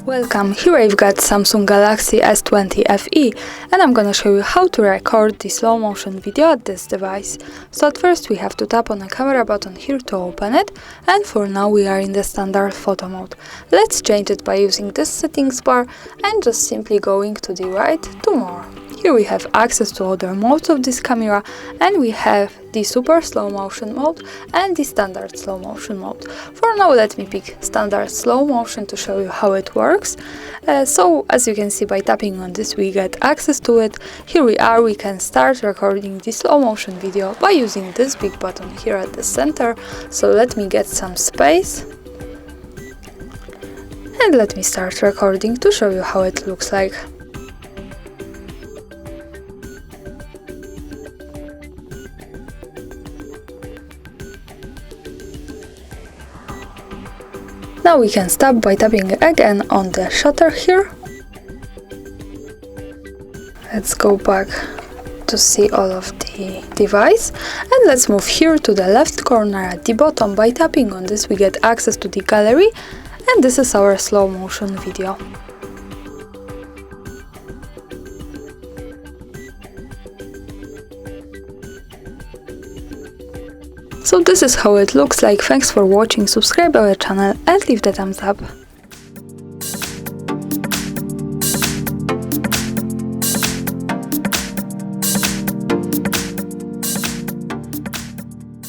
Welcome, here I've got Samsung Galaxy S20 FE and I'm gonna show you how to record the slow motion video at this device. So at first we have to tap on the camera button here to open it, and for now we are in the standard photo mode. Let's change it by using this settings bar and just simply going to the right to more. Here we have access to other modes of this camera, and we have the super slow motion mode and the standard slow motion mode. For now let me pick standard slow motion to show you how it works. So as you can see, by tapping on this we get access to it. Here we are, we can start recording the slow motion video by using this big button here at the center. So let me get some space and let me start recording to show you how it looks like. Now we can stop by tapping again on the shutter here. Let's go back to see all of the device, and let's move here to the left corner at the bottom. By tapping on this we get access to the gallery, and this is our slow motion video. So this is how it looks like. Thanks for watching, subscribe our channel and leave the thumbs up.